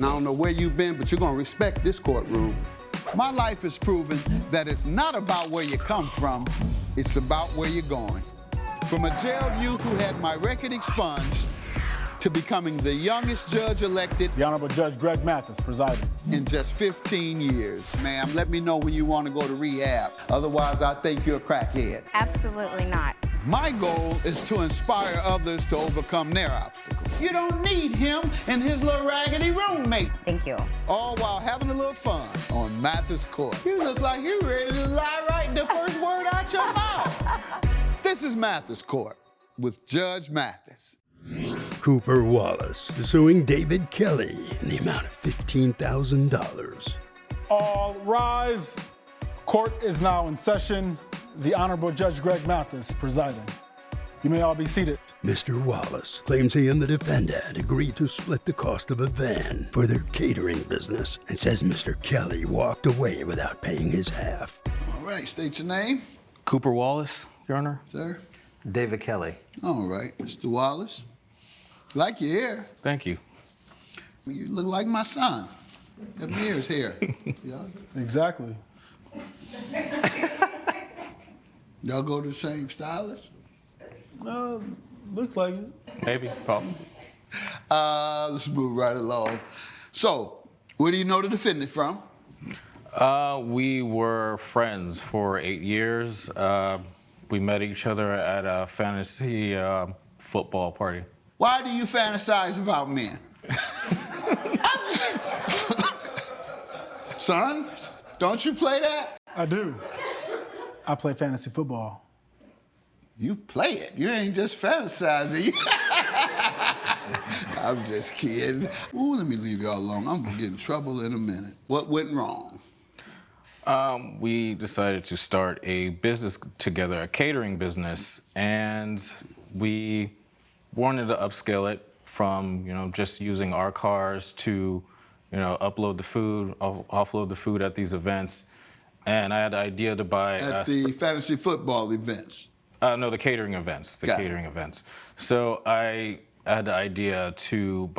I don't know where you've been, but you're gonna respect this courtroom. My life has proven that it's not about where you come from, it's about where you're going. From a jailed youth who had my record expunged to becoming the youngest judge elected. The Honorable Judge Greg Mathis presiding. In just 15 years. Ma'am, let me know when you want to go to rehab. Otherwise, I think you're a crackhead. Absolutely not. My goal is to inspire others to overcome their obstacles. You don't need him and his little raggedy roommate. Thank you. All while having a little fun on Mathis Court. You look like you're ready to lie right the first word out your mouth. This is Mathis Court with Judge Mathis. Cooper Wallace is suing David Kelly in the amount of $15,000. All rise. Court is now in session. The Honorable Judge Greg Mathis presiding. You may all be seated. Mr. Wallace claims he and the defendant agreed to split the cost of a van for their catering business and says Mr. Kelly walked away without paying his half. All right, state your name. Cooper Wallace, Your Honor. Sir. David Kelly. All right, Mr. Wallace. Like your hair. Thank you. You look like my son. Got Mir's hair. Yeah. Exactly. Y'all go to the same stylist? Looks like it. Maybe, probably. Let's move right along. So, where do you know the defendant from? We were friends for 8 years. We met each other at a fantasy football party. Why do you fantasize about men? Son, don't you play that? I do. I play fantasy football. You play it. You ain't just fantasizing. I'm just kidding. Ooh, let me leave y'all alone. I'm gonna get in trouble in a minute. What went wrong? We decided to start a business together, a catering business, and we wanted to upscale it from, just using our cars to, upload the food, offload the food at these events. And I had the idea to buy... At the fantasy football events? No, the catering events, catering events. So I had the idea to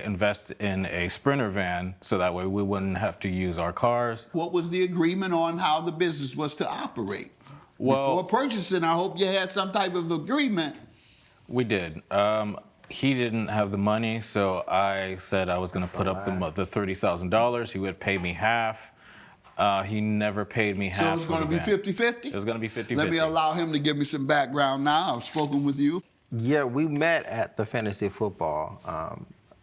invest in a Sprinter van so that way we wouldn't have to use our cars. What was the agreement on how the business was to operate? Well, before purchasing, I hope you had some type of agreement. We did. He didn't have the money, so I said I was going to put up the $30,000. He would pay me half. He never paid me half. So it's going to be 50-50? It was going to be 50-50. Let me allow him to give me some background now. I've spoken with you. Yeah, we met at the fantasy football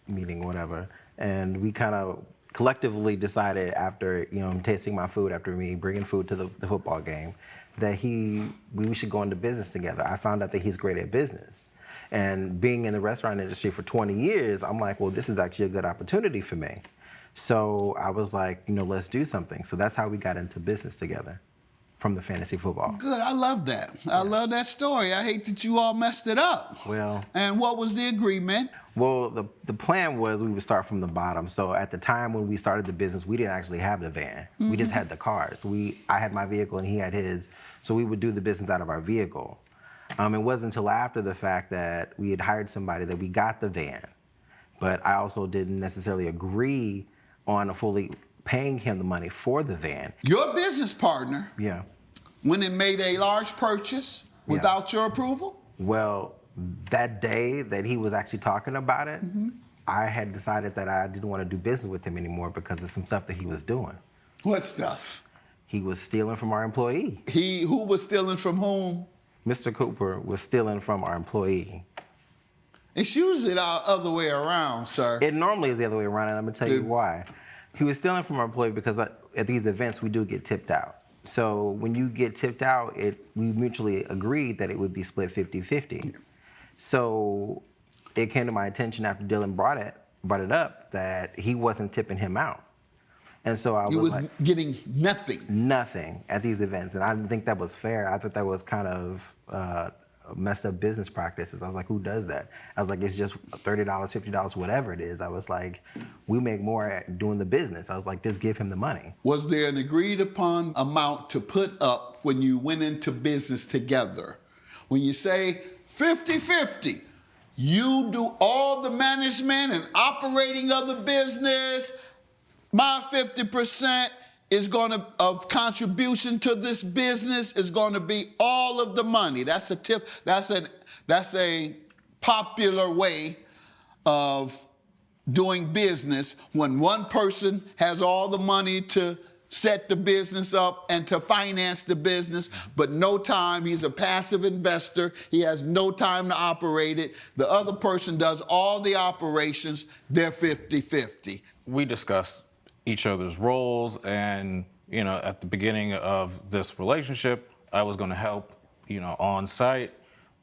meeting, whatever, and we kind of collectively decided after, tasting my food, after me bringing food to the football game, that we should go into business together. I found out that he's great at business. And being in the restaurant industry for 20 years, I'm like, well, this is actually a good opportunity for me. So I was like, let's do something. So that's how we got into business together, from the fantasy football. Good, I love that. Yeah. I love that story. I hate that you all messed it up. Well. And what was the agreement? Well, the plan was we would start from the bottom. So at the time when we started the business, we didn't actually have the van. Mm-hmm. We just had the cars. I had my vehicle and he had his. So we would do the business out of our vehicle. It wasn't until after the fact that we had hired somebody that we got the van. But I also didn't necessarily agree on fully paying him the money for the van. Your business partner, yeah, when it made a large purchase without your approval? Well, that day that he was actually talking about it, I had decided that I didn't want to do business with him anymore because of some stuff that he was doing. What stuff? He was stealing from our employee. Who was stealing from whom? Mr. Cooper was stealing from our employee. It's usually the other way around, sir. It normally is the other way around, and I'm going to tell you why. He was stealing from our employee because at these events, we do get tipped out. So when you get tipped out, we mutually agreed that it would be split 50-50. Yeah. So it came to my attention after Dylan brought it up that he wasn't tipping him out. And so I was like, getting nothing. Nothing at these events. And I didn't think that was fair. I thought that was kind of messed up business practices. I was like, who does that? I was like, it's just $30, $50, whatever it is. I was like, we make more at doing the business. I was like, just give him the money. Was there an agreed upon amount to put up when you went into business together? When you say 50-50, You do all the management and operating of the business. My 50% is going to, of contribution to this business is going to be all of the money. That's a tip. That's a popular way of doing business when one person has all the money to set the business up and to finance the business, but no time. He's a passive investor. He has no time to operate it. The other person does all the operations. They're 50-50. We discussed each other's roles, and at the beginning of this relationship, I was going to help on site.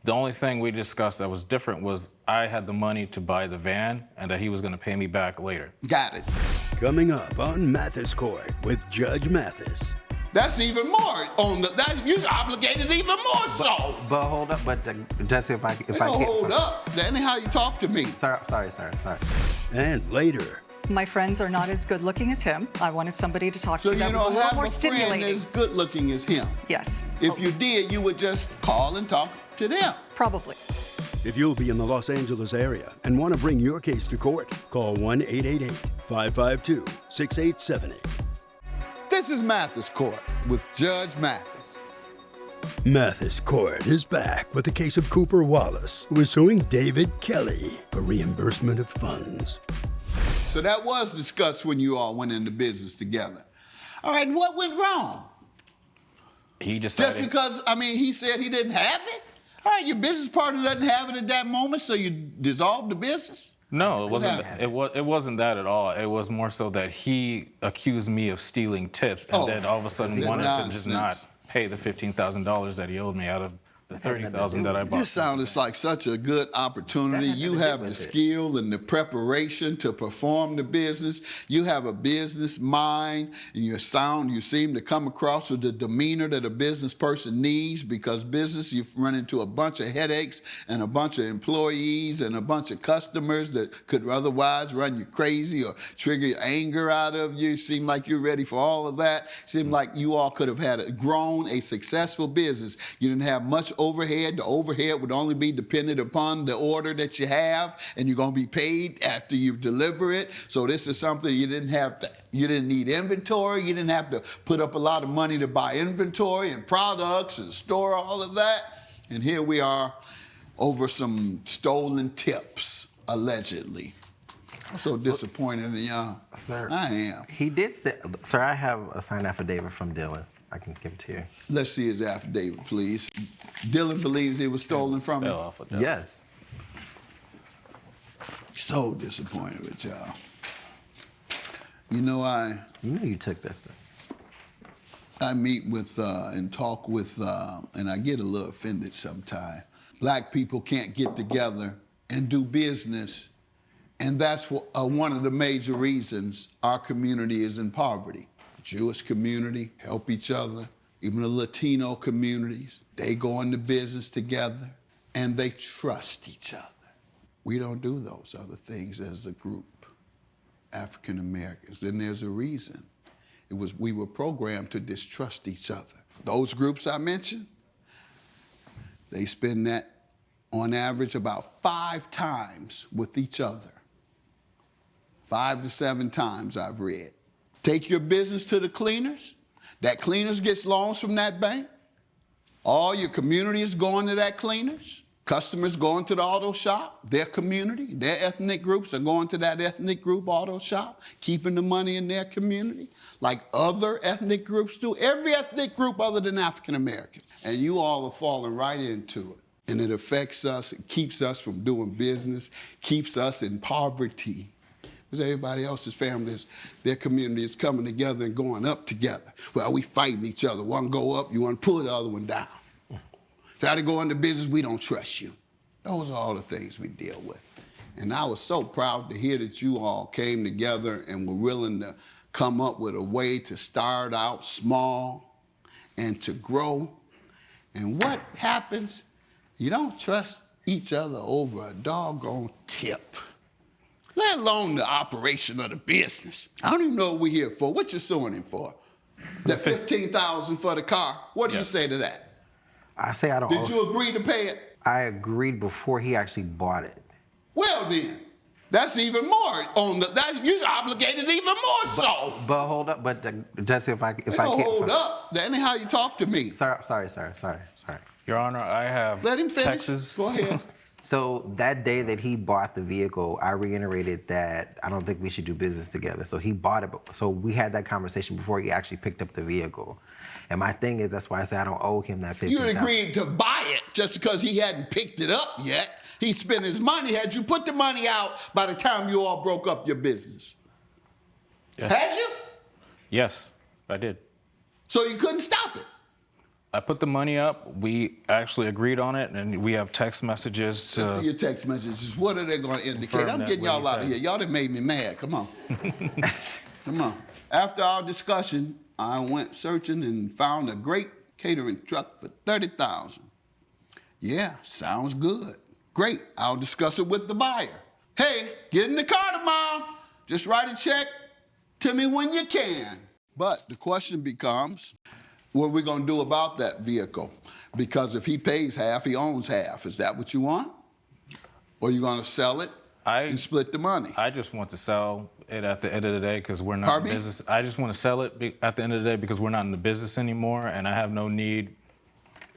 The only thing we discussed that was different was I had the money to buy the van and that he was going to pay me back later. Got it. Coming up on Mathis Court with Judge Mathis. That's even more on the. You're obligated even more so. But hold up, Jesse, if I can't hold up. That ain't how you talk to me. Sorry. And later. My friends are not as good looking as him. I wanted somebody to talk So to you that was a don't little have more a friend stimulating. as good looking as him. Yes. If you did, you would just call and talk to them. Probably. If you'll be in the Los Angeles area and want to bring your case to court, call 1-888-552-6878. This is Mathis Court with Judge Mathis. Mathis Court is back with the case of Cooper Wallace, who is suing David Kelly for reimbursement of funds. So that was discussed when you all went into business together. All right, what went wrong? He decided. Just because, he said he didn't have it? All right, your business partner doesn't have it at that moment, so you dissolved the business? No, it wasn't. happened? It wasn't that at all. It was more so that he accused me of stealing tips, and then all of a sudden wanted to just not pay the $15,000 that he owed me out of the $30,000 that I bought. This sounds like such a good opportunity. You have the skill and the preparation to perform the business. You have a business mind, and you seem to come across with the demeanor that a business person needs, because business, you've run into a bunch of headaches and a bunch of employees and a bunch of customers that could otherwise run you crazy or trigger your anger out of you. Seem like you're ready for all of that. Seem like you all could have grown a successful business. You didn't have much overhead. The overhead would only be dependent upon the order that you have, and you're going to be paid after you deliver it. So this is something you didn't need inventory. You didn't have to put up a lot of money to buy inventory and products and store all of that. And here we are over some stolen tips, allegedly. I'm so disappointed in y'all. Sir, I am. He did say, sir, I have a signed affidavit from Dylan. I can give it to you. Let's see his affidavit, please. Dylan believes it was stolen from him. Yes. So disappointed with y'all. You know you took this thing. I meet with and talk with, and I get a little offended sometimes. Black people can't get together and do business, and that's one of the major reasons our community is in poverty. Jewish community help each other, even the Latino communities. They go into business together and they trust each other. We don't do those other things as a group, African Americans. Then there's a reason. We were programmed to distrust each other. Those groups I mentioned, they spend that on average about 5 times with each other. 5 to 7 times I've read. Take your business to the cleaners. That cleaners gets loans from that bank. All your community is going to that cleaners. Customers going to the auto shop, their community, their ethnic groups are going to that ethnic group auto shop, keeping the money in their community, like other ethnic groups do. Every ethnic group other than African American. And you all are falling right into it. And it affects us, it keeps us from doing business, keeps us in poverty. Because everybody else's families, their community is coming together and going up together. Well, we fighting each other. One go up, you want to pull the other one down. Try to go into business, we don't trust you. Those are all the things we deal with. And I was so proud to hear that you all came together and were willing to come up with a way to start out small and to grow. And what happens? You don't trust each other over a doggone tip, let alone the operation of the business. I don't even know what we're here for. What you suing him for? The $15,000 for the car. What do you say to that? I say I don't. Did you agree to pay it? I agreed before he actually bought it. Well then, that's even more on the. You're obligated even more so. But hold up, Jesse, if I can't hold up. That ain't how you talk to me. Sorry. Your Honor, I have Let him finish. Texas. Go ahead. So that day that he bought the vehicle, I reiterated that I don't think we should do business together. So he bought it. So we had that conversation before he actually picked up the vehicle. And my thing is, that's why I say I don't owe him that $15,000. You had agreed to buy it just because he hadn't picked it up yet. He spent his money. Had you put the money out by the time you all broke up your business? Yes. Had you? Yes, I did. So you couldn't stop it? I put the money up. We actually agreed on it, and we have text messages to. Let's see your text messages. What are they going to indicate? confirm I'm that getting what y'all you out of said. here. Y'all done made me mad. Come on. Come on. After our discussion, I went searching and found a great catering truck for $30,000. Yeah, sounds good. Great. I'll discuss it with the buyer. Hey, get in the car tomorrow. Just write a check to me when you can. But the question becomes, what are we going to do about that vehicle? Because if he pays half, he owns half. Is that what you want? Or are you going to sell it and split the money? I just want to sell it at the end of the day because we're not Pardon in me? business. I just want to sell it at the end of the day because we're not in the business anymore, and I have no need,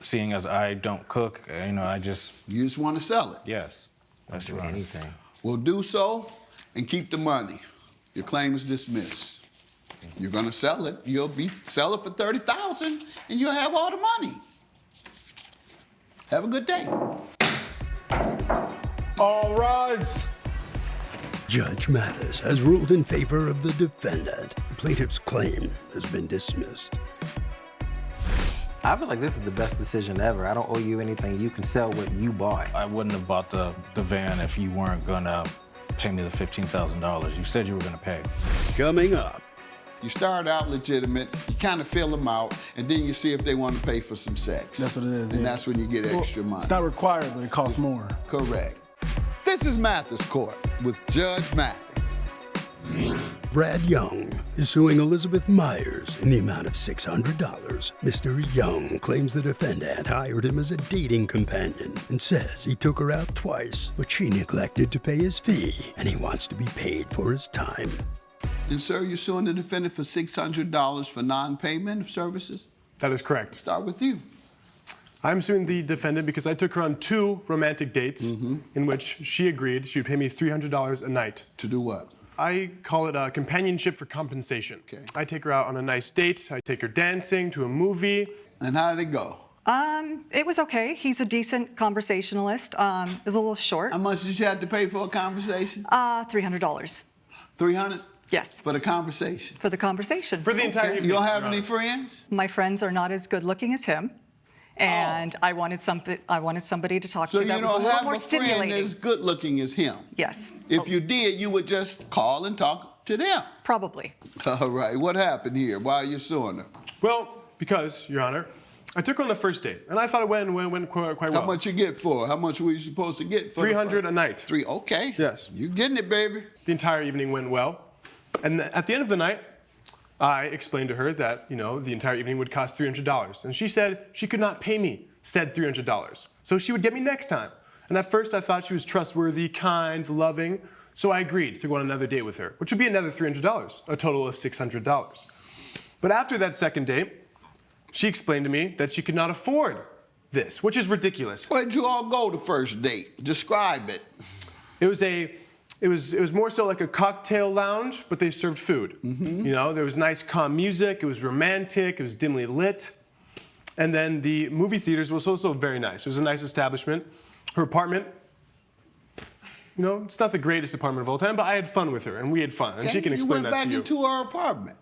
seeing as I don't cook. I just. You just want to sell it. Yes, that's Do right. anything. Well, do so and keep the money. Your claim is dismissed. You're going to sell it. Sell it for $30,000, and you'll have all the money. Have a good day. All rise. Judge Mathis has ruled in favor of the defendant. The plaintiff's claim has been dismissed. I feel like this is the best decision ever. I don't owe you anything. You can sell what you bought. I wouldn't have bought the van if you weren't gonna pay me the $15,000. You said you were gonna pay. Coming up, You start out legitimate, you kind of fill them out, and then you see if they want to pay for some sex. That's what it is, And yeah. that's when you get extra money. It's not required, but it costs more. Correct. This is Mathis Court with Judge Mathis. Brad Young is suing Elizabeth Myers in the amount of $600. Mr. Young claims the defendant hired him as a dating companion and says he took her out twice, but she neglected to pay his fee, and he wants to be paid for his time. And sir, you're suing the defendant for $600 for non-payment of services? That is correct. Start with you. I'm suing the defendant because I took her on 2 romantic dates in which she agreed she would pay me $300 a night. To do what? I call it companionship for compensation. Okay. I take her out on a nice date. I take her dancing, to a movie. And how did it go? It was okay. He's a decent conversationalist. It was a little short. How much did you have to pay for a conversation? $300. $300? Yes, For the conversation. for the conversation. For the entire evening. You don't have Your any Honor. friends? My friends are not as good looking as him, and I wanted somebody to talk So to you that was a don't little have more a friend stimulating. as good looking as him? Yes. If you did, you would just call and talk to them. Probably. All right, what happened here? Why are you suing her? Well, because, Your Honor, I took her on the first date, and I thought it went quite well. How much you get for? How much were you supposed to get for? $300 a night. Okay. Yes. You getting it, baby. The entire evening went well. And at the end of the night, I explained to her that, the entire evening would cost $300. And she said she could not pay me said $300. So she would get me next time. And at first I thought she was trustworthy, kind, loving. So I agreed to go on another date with her, which would be another $300, a total of $600. But after that second date, she explained to me that she could not afford this, which is ridiculous. Where'd you all go the first date? Describe it. It was more so like a cocktail lounge, but they served food. There was nice calm music, it was romantic, it was dimly lit. And then the movie theaters was also very nice. It was a nice establishment. Her apartment, it's not the greatest apartment of all time, but I had fun with her and we had fun. And she can explain that to you. You went back into her apartment.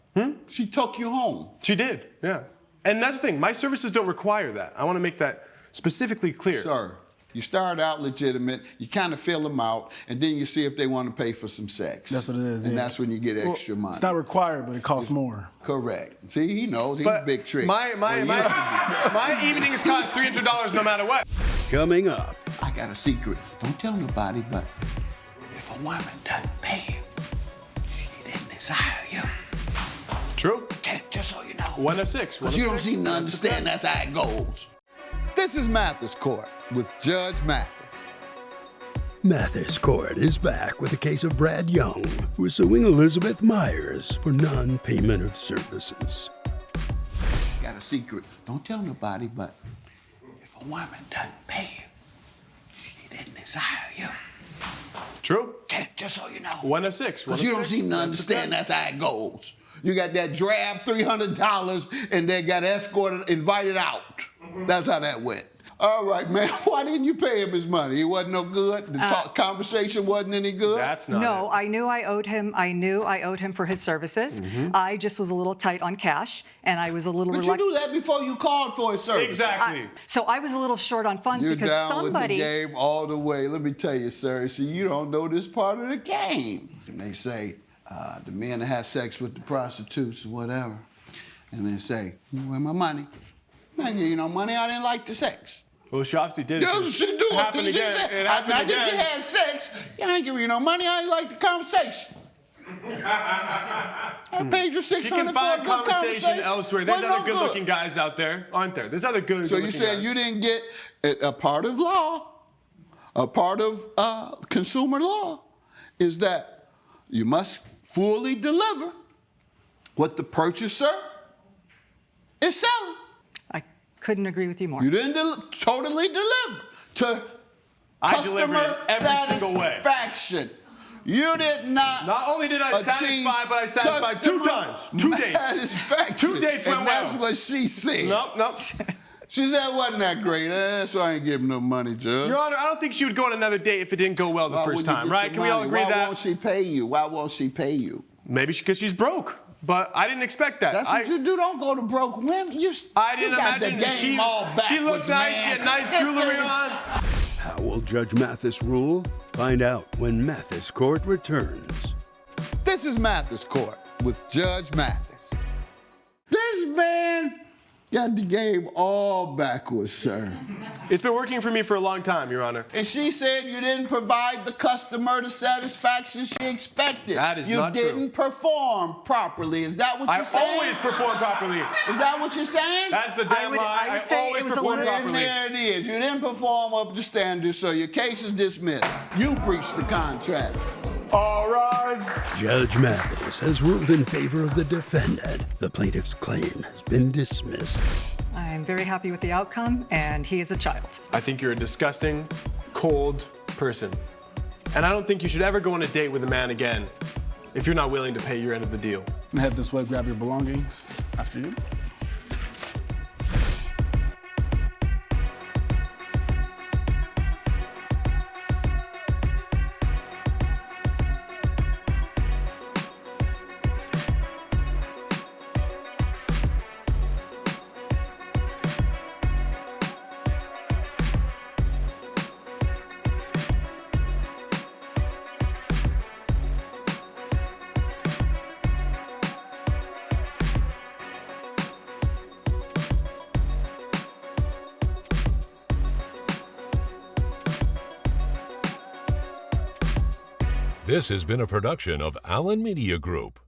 She took you home. She did, yeah. And that's the thing, my services don't require that. I want to make that specifically clear. Sir, you start out legitimate, you kind of fill them out, and then you see if they want to pay for some sex. That's what it is, And yeah. that's when you get extra money. It's not required, but it costs more. Correct. See, he knows. He's But a big trick. my evenings cost $300 no matter what. Coming up, I got a secret. Don't tell nobody, but if a woman doesn't pay you, she didn't desire you. True. Okay, just so you know. 1 of 6. Because you don't seem to understand that's how it goes. This is Mathis Court with Judge Mathis. Mathis Court is back with a case of Brad Young, who is suing Elizabeth Myers for non-payment of services. Got a secret. Don't tell nobody, but if a woman doesn't pay you, she didn't desire you. True. Just so you know. 1 of 6. Because you don't seem to understand that's how it goes. You got that drab $300 and they got escorted, invited out. That's how that went. All right, man. Why didn't you pay him his money? He wasn't no good? The conversation wasn't any good? That's not No, it. I knew I owed him for his services. I just was a little tight on cash, and I was a little But you reluctant. knew that before you called for his service. Exactly. So I was a little short on funds You're because down somebody. with the game all the way. Let me tell you, sir. See, you don't know this part of the game. And they say the men that had sex with the prostitutes or whatever, and they say, "Where my money? I give you no money. I didn't like the sex." Well, she obviously did it. Yes, she do It happened She again. said, It happened I again. think you had sex. You ain't give you no money. I ain't like the conversation. I paid you $600 She can for a find good conversation elsewhere. There's Wasn't other no good-looking guys out there, aren't there? There's other good-looking So guys. you said you didn't get a part of law, a part of consumer law, is that you must fully deliver what the purchaser is selling. I couldn't agree with you more. You didn't totally deliver to I delivered customer it every single way. satisfaction. You did not. Not only did I achieve satisfy, but I satisfied 2 times. 2 dates. Satisfaction. 2 dates went and well. That's what she said. Nope. She said it wasn't that great. So I ain't give him no money, Judge. Your Honor, I don't think she would go on another date if it didn't go well the Why first wouldn't you time, get right? your Can we all money? agree Why that? won't she pay you? Why won't she pay you? Maybe because she's broke. But I didn't expect that. That's what you do. Don't go to broke women. I didn't you got imagine the game she all she looked backwards, nice. man. She had nice This jewelry lady- on. How will Judge Mathis rule? Find out when Mathis Court returns. This is Mathis Court with Judge Mathis. This man got the game all backwards, sir. It's been working for me for a long time, Your Honor. And she said you didn't provide the customer the satisfaction she expected. That is not true. You didn't perform properly. Is that what I you're saying? always perform properly. Is that what you're saying? That's the damn lie. I would say always it was a perform little- And properly. there it is. You didn't perform up to standards, so your case is dismissed. You breached the contract. All rise. Judge Mathis has ruled in favor of the defendant. The plaintiff's claim has been dismissed. I am very happy with the outcome, and he is a child. I think you're a disgusting, cold person. And I don't think you should ever go on a date with a man again if you're not willing to pay your end of the deal. Head this way, grab your belongings. After you. This has been a production of Allen Media Group.